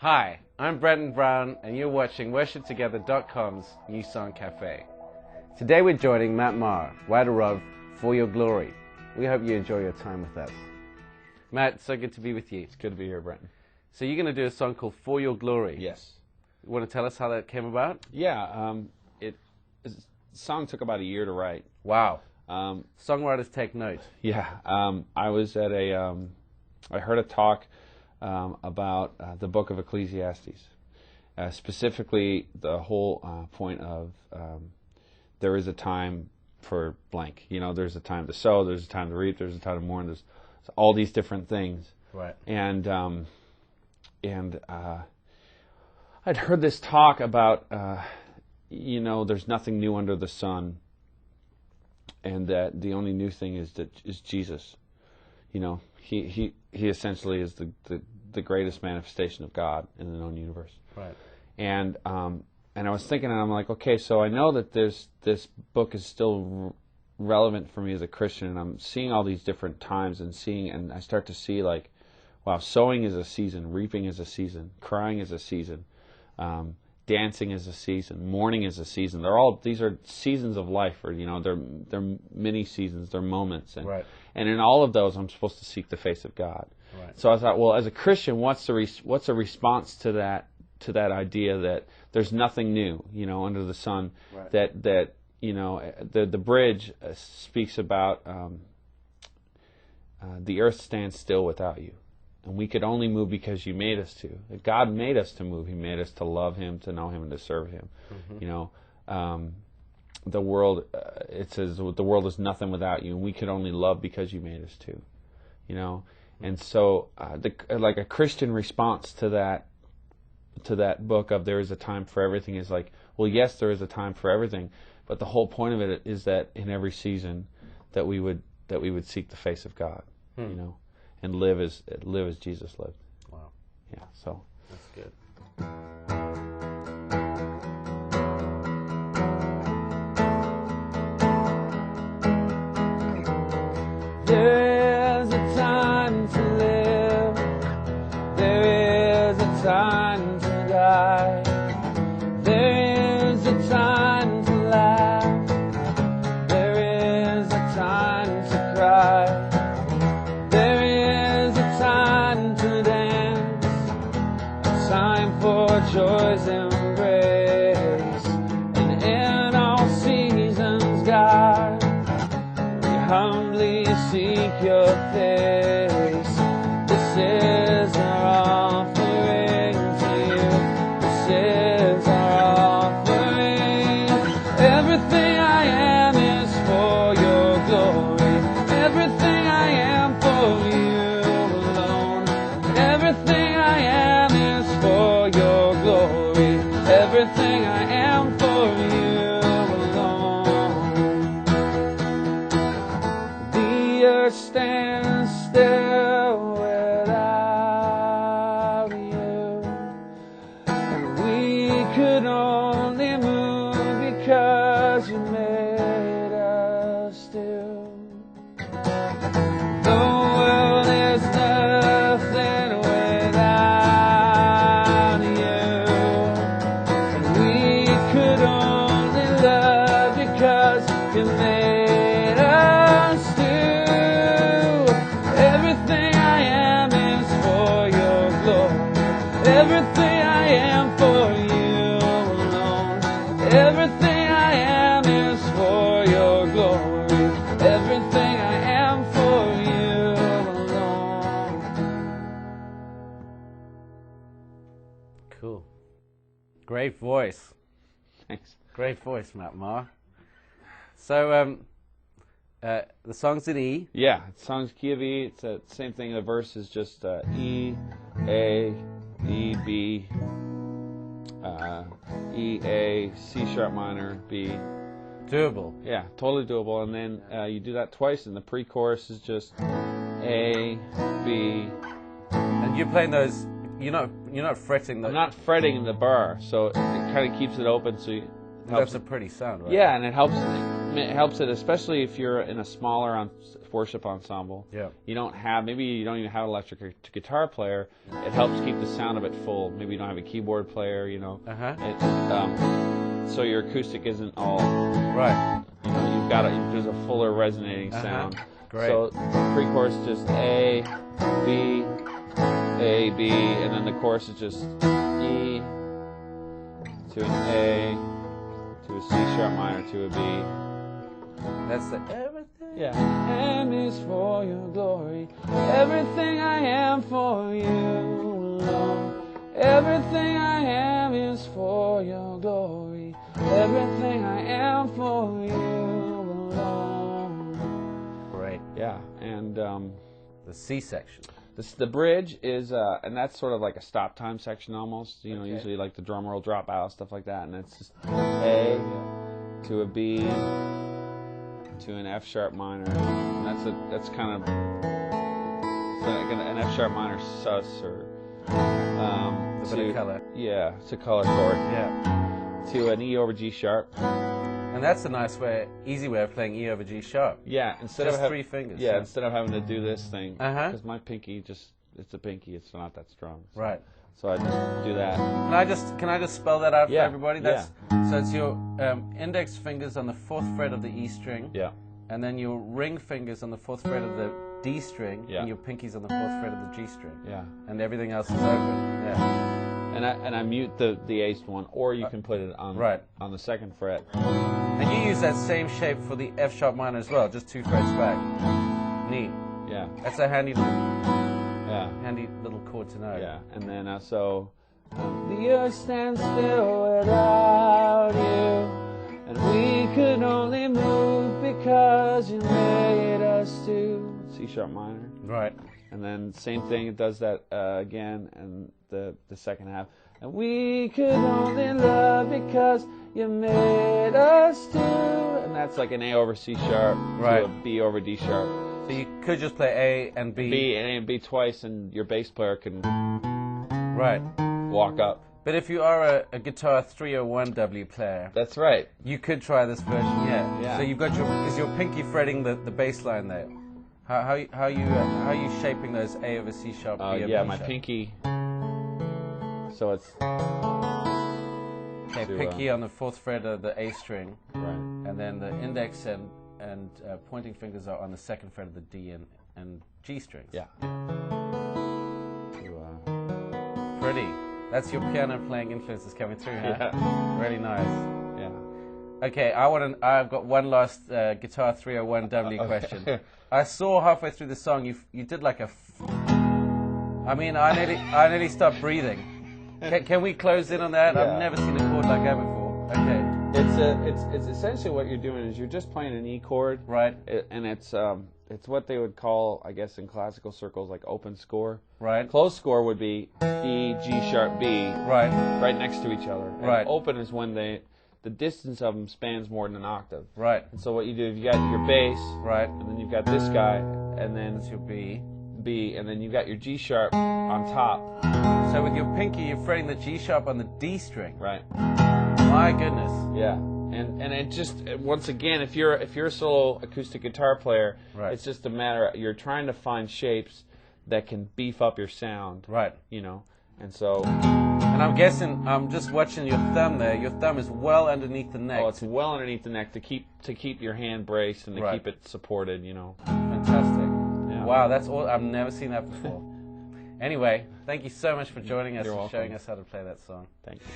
Hi, I'm Brendan Brown, and you're watching WorshipTogether.com's NewSongCafe. Today we're joining Maher, writer of For Your Glory. We hope you enjoy your time with us. Matt, so good to be with you. It's good to be here, Brendan. So you're going to do a song called For Your Glory. Yes. You want to tell us how that came about? Yeah, the song took about a year to write. Wow. Songwriters take note. Yeah, I was at I heard a talk about the book of Ecclesiastes, specifically the whole point of there is a time for blank. You know, there's a time to sow, there's a time to reap, there's a time to mourn, there's all these different things. Right. And I'd heard this talk about, there's nothing new under the sun, and that the only new thing is Jesus. You know, he essentially is the greatest manifestation of God in the known universe. Right. And I was thinking, and I'm like, okay, so I know that this book is still relevant for me as a Christian, and I'm seeing all these different times and I start to see, like, wow, sowing is a season, reaping is a season, crying is a season, dancing is a season, mourning is a season. These are seasons of life, or they're mini seasons, they're moments, and right. And in all of those, I'm supposed to seek the face of God. Right. So I thought, well, as a Christian, what's a response to that idea that there's nothing new, under the sun, right. that the bridge speaks about the earth stands still without you. And we could only move because you made us to. God made us to move. He made us to love Him, to know Him, and to serve Him. Mm-hmm. The world, it says, the world is nothing without you, and we could only love because you made us to. And so, like a Christian response to that book of there is a time for everything is like, well, yes, there is a time for everything, but the whole point of it is that in every season that we would seek the face of God. And live as Jesus lived. Wow. Yeah, so. That's good. There is a time to live. There is a time to die. There is a time to laugh. There is a time to cry. Joy's embrace, and in all seasons, God, we humbly seek your face. This is our offering to you. This is our offering. Everything I am is for your glory. Everything I am for you alone. Everything I am is for your glory. Everything I am for you alone. The earth stands still without you, and we could only move because you made us do. The world is nothing without you, and we could only love because you made us do. Everything I am is for your glory. Everything I am for you alone. Everything I am is for your glory. Everything I am for you alone. Cool. Great voice. Thanks. Great voice, Maher. So, the song's in E. Yeah, the song's key of E. It's the same thing. The verse is just E, A, E, B, E, A, C sharp minor, B. Doable. Yeah, totally doable. And then you do that twice, and the pre-chorus is just A, B. And you're playing those. You're not fretting. I'm not fretting in the bar, so it kind of keeps it open. So that's a pretty sound, right? Yeah, and it helps. helps it, especially if you're in a smaller worship ensemble. Yeah. Maybe you don't even have an electric guitar player. It helps keep the sound of it full. Maybe you don't have a keyboard player, so your acoustic isn't all right. There's a fuller resonating sound. Great. So pre-chorus just A, B, and then the chorus is just E to an A to a C sharp minor to a B. That's the everything. Yeah. M is for your glory. Everything I am for you, Lord. Everything I am is for your glory. Everything I am for you, Lord. Great. Yeah, and the C section. The bridge is, and that's sort of like a stop time section almost. Usually like the drummer will drop out, stuff like that, and it's just A to a B to an F sharp minor. And that's kind of like an F sharp minor sus or a bit of color. Yeah, it's a color chord. Yeah. To an E over G sharp. And that's a nice easy way of playing E over G sharp. Yeah, instead Just of 3 fingers. Yeah, instead of having to do this thing, because my pinky it's a pinky. It's not that strong. So. Right. So I just do that. Can I just spell that out for everybody? So it's your index fingers on the 4th fret of the E string. Yeah. And then your ring fingers on the 4th fret of the D string. Yeah. And your pinkies on the 4th fret of the G string. Yeah. And everything else is open. Yeah. And I mute the eighth one, or you can put it on on the 2nd fret. And you use that same shape for the F sharp minor as well, just 2 frets back. Neat. Yeah. That's a handy little chord to know. Yeah. And then the earth stands still without you, and we could only move because you made us to. C sharp minor. Right. And then same thing, it does that again, and the second half. And we could only love because you made us to. And that's like an A over C sharp to a B over D sharp. So you could just play A and B. A and B twice, and your bass player can walk up. But if you are a guitar 301W player, that's right. You could try this version. Yeah. So you've got is your pinky fretting the bass line there? How are you shaping those A over C sharp? B over D my sharp? pinky. So it's pinky on the 4th fret of the A string, right, and then the index and pointing fingers are on the 2nd fret of the D and G strings. Yeah. Pretty. That's your piano playing influences coming through, huh? Yeah. Really nice. Yeah. Okay, I've got one last guitar 301W question. I saw halfway through the song you did like a. I nearly stopped breathing. Can we close in on that? Yeah. I've never seen a chord like that before. Okay. It's essentially what you're doing is you're just playing an E chord, right? And it's what they would call, I guess, in classical circles, like open score. Right. Closed score would be E, G sharp, B. Right. Right next to each other. And right. Open is when the distance of them spans more than an octave. Right. And so what you do is you got your bass. Right. And then you've got this guy, and then that's your B. And then you've got your G sharp on top. So with your pinky, you're fretting the G sharp on the D string. Right. My goodness. Yeah. And it just, once again, if you're a solo acoustic guitar player, it's just a matter, you're trying to find shapes that can beef up your sound. Right. And so. And I'm guessing, I'm just watching your thumb there. Your thumb is well underneath the neck. Oh, it's well underneath the neck to keep your hand braced and to keep it supported. Fantastic. Yeah. Wow, that's all. I've never seen that before. Anyway, thank you so much for joining us and showing us how to play that song. Thank you.